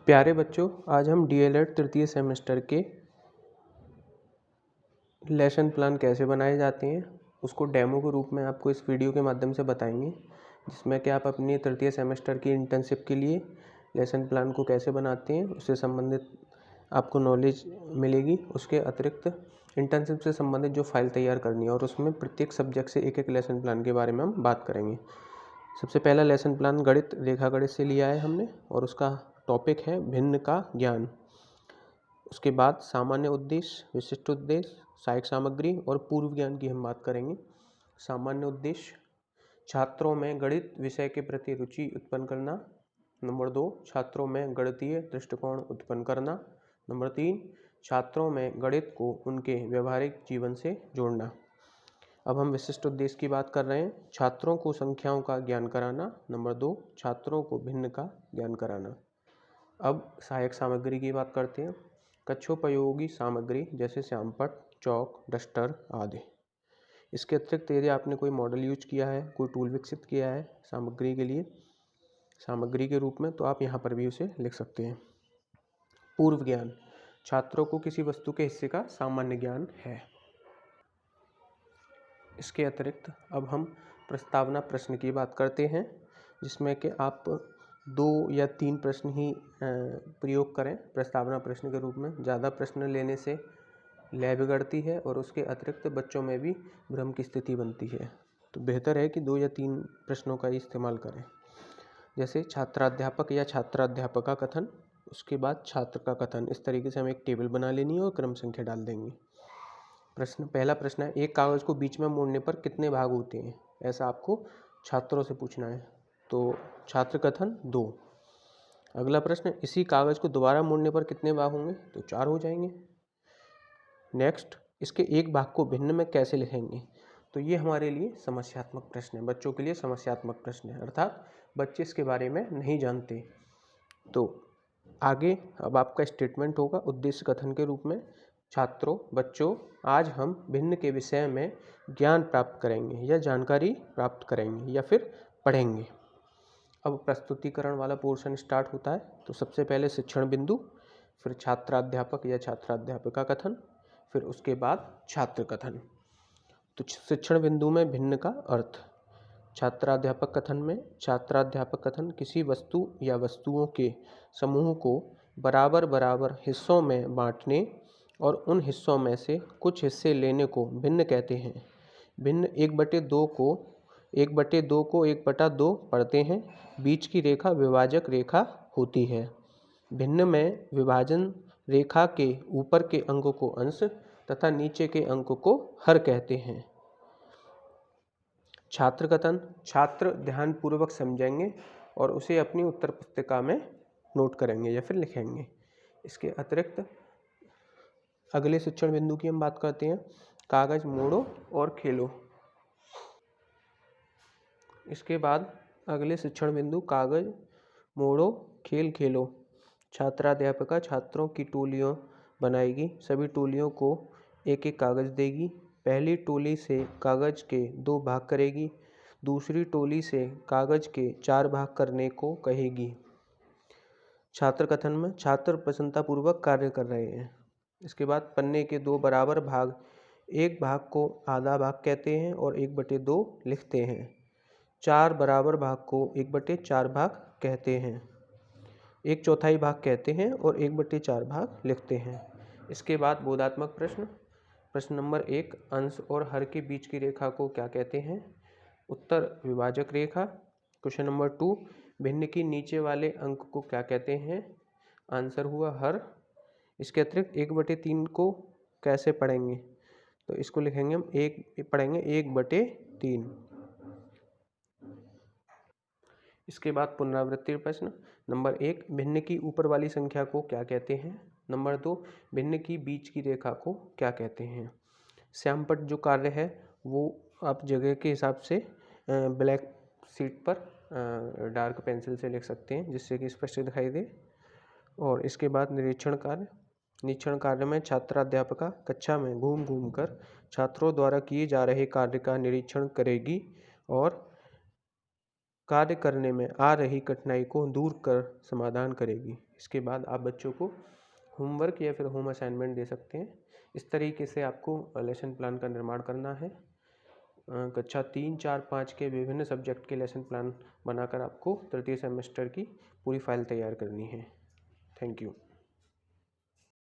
प्यारे बच्चों, आज हम डीएलएड तृतीय सेमेस्टर के लेसन प्लान कैसे बनाए जाते हैं उसको डेमो के रूप में आपको इस वीडियो के माध्यम से बताएंगे, जिसमें कि आप अपनी तृतीय सेमेस्टर की इंटर्नशिप के लिए लेसन प्लान को कैसे बनाते हैं उससे संबंधित आपको नॉलेज मिलेगी। उसके अतिरिक्त इंटर्नशिप से संबंधित जो फाइल तैयार करनी है और उसमें प्रत्येक सब्जेक्ट से एक एक लेसन प्लान के बारे में हम बात करेंगे। सबसे पहला लेसन प्लान गणित रेखा गणित से लिया है हमने और उसका टॉपिक है भिन्न का ज्ञान। उसके बाद सामान्य उद्देश्य, विशिष्ट उद्देश्य, सहायक सामग्री और पूर्व ज्ञान की हम बात करेंगे। सामान्य उद्देश्य, छात्रों में गणित विषय के प्रति रुचि उत्पन्न करना। नंबर 2, छात्रों में गणितीय दृष्टिकोण उत्पन्न करना। नंबर 3, छात्रों में गणित को उनके व्यवहारिक जीवन से जोड़ना। अब हम विशिष्ट उद्देश्य की बात कर रहे हैं, छात्रों को संख्याओं का ज्ञान कराना। नंबर 2, छात्रों को भिन्न का ज्ञान कराना। अब सहायक सामग्री की बात करते हैं। कक्षोपयोगी सामग्री जैसे श्यामपट्ट, चौक, डस्टर आदि। इसके अतिरिक्त यदि आपने कोई मॉडल यूज किया है, कोई टूल विकसित किया है सामग्री के लिए, सामग्री के रूप में, तो आप यहाँ पर भी उसे लिख सकते हैं। पूर्व ज्ञान, छात्रों को किसी वस्तु के हिस्से का सामान्य ज्ञान है। इसके अतिरिक्त अब हम प्रस्तावना प्रश्न की बात करते हैं, जिसमें कि आप 2 या 3 प्रश्न ही प्रयोग करें प्रस्तावना प्रश्न के रूप में। ज़्यादा प्रश्न लेने से लय बिगड़ती है और उसके अतिरिक्त बच्चों में भी भ्रम की स्थिति बनती है, तो बेहतर है कि 2 या 3 प्रश्नों का ही इस्तेमाल करें। जैसे छात्राध्यापक या छात्राध्यापक का कथन, उसके बाद छात्र का कथन। इस तरीके से हमें एक टेबल बना लेनी है और क्रम संख्या डाल देंगे। पहला प्रश्न है, एक कागज़ को बीच में मोड़ने पर कितने भाग होते हैं? ऐसा आपको छात्रों से पूछना है, तो छात्र कथन 2। अगला प्रश्न, इसी कागज़ को दोबारा मोड़ने पर कितने भाग होंगे? तो 4 हो जाएंगे। नेक्स्ट, इसके एक भाग को भिन्न में कैसे लिखेंगे? तो ये हमारे लिए समस्यात्मक प्रश्न है, बच्चों के लिए समस्यात्मक प्रश्न है, अर्थात बच्चे इसके बारे में नहीं जानते। तो आगे अब आपका स्टेटमेंट होगा उद्देश्य कथन के रूप में, छात्रों, बच्चों, आज हम भिन्न के विषय में ज्ञान प्राप्त करेंगे या जानकारी प्राप्त करेंगे या फिर पढ़ेंगे। अब प्रस्तुतिकरण वाला पोर्शन स्टार्ट होता है। तो सबसे पहले शिक्षण बिंदु, फिर छात्राध्यापक या छात्राध्यापिका कथन, फिर उसके बाद छात्र कथन। तो शिक्षण बिंदु में भिन्न का अर्थ। छात्राध्यापक कथन में, छात्राध्यापक कथन किसी वस्तु या वस्तुओं के समूह को बराबर बराबर हिस्सों में बांटने और उन हिस्सों में से कुछ हिस्से लेने को भिन्न कहते हैं। भिन्न 1/2 को 1/2 पढ़ते हैं। बीच की रेखा विभाजक रेखा होती है। भिन्न में विभाजन रेखा के ऊपर के अंक को अंश तथा नीचे के अंक को हर कहते हैं। छात्र कथन, छात्र ध्यानपूर्वक समझेंगे और उसे अपनी उत्तर पुस्तिका में नोट करेंगे या फिर लिखेंगे। इसके अतिरिक्त अगले शिक्षण बिंदु की हम बात करते हैं, कागज मोड़ो और खेलो। इसके बाद अगले शिक्षण बिंदु, कागज मोड़ो खेल खेलो। छात्राध्यापिका छात्रों की टोलियां बनाएगी, सभी टोलियों को एक एक कागज देगी। पहली टोली से कागज के 2 भाग करेगी, दूसरी टोली से कागज के 4 भाग करने को कहेगी। छात्र कथन में, छात्र प्रसन्नतापूर्वक कार्य कर रहे हैं। इसके बाद पन्ने के 2 बराबर भाग, एक भाग को आधा भाग कहते हैं और 1/2 लिखते हैं। 4 बराबर भाग को 1/4 भाग कहते हैं, 1/4 भाग कहते हैं और 1/4 भाग लिखते हैं। इसके बाद बोधात्मक प्रश्न। प्रश्न नंबर 1, अंश और हर के बीच की रेखा को क्या कहते हैं? उत्तर विभाजक रेखा। क्वेश्चन नंबर 2, भिन्न की नीचे वाले अंक को क्या कहते हैं? आंसर हुआ हर। इसके अतिरिक्त 1/3 को कैसे पढ़ेंगे? तो इसको लिखेंगे हम पढ़ेंगे 1/3। इसके बाद पुनरावृत्ति प्रश्न नंबर 1, भिन्न की ऊपर वाली संख्या को क्या कहते हैं? नंबर 2, भिन्न की बीच की रेखा को क्या कहते हैं? श्यामपट्ट जो कार्य है वो आप जगह के हिसाब से ब्लैक शीट पर डार्क पेंसिल से लिख सकते हैं, जिससे कि स्पष्ट दिखाई दे। और इसके बाद निरीक्षण कार्य। निरीक्षण कार्य में छात्राध्यापिका कक्षा में घूम घूम कर छात्रों द्वारा किए जा रहे कार्य का निरीक्षण करेगी और कार्य करने में आ रही कठिनाई को दूर कर समाधान करेगी। इसके बाद आप बच्चों को होमवर्क या फिर होम असाइनमेंट दे सकते हैं। इस तरीके से आपको लेसन प्लान का निर्माण करना है। कक्षा 3, 4, 5 के विभिन्न सब्जेक्ट के लेसन प्लान बनाकर आपको तृतीय सेमेस्टर की पूरी फाइल तैयार करनी है। Thank you.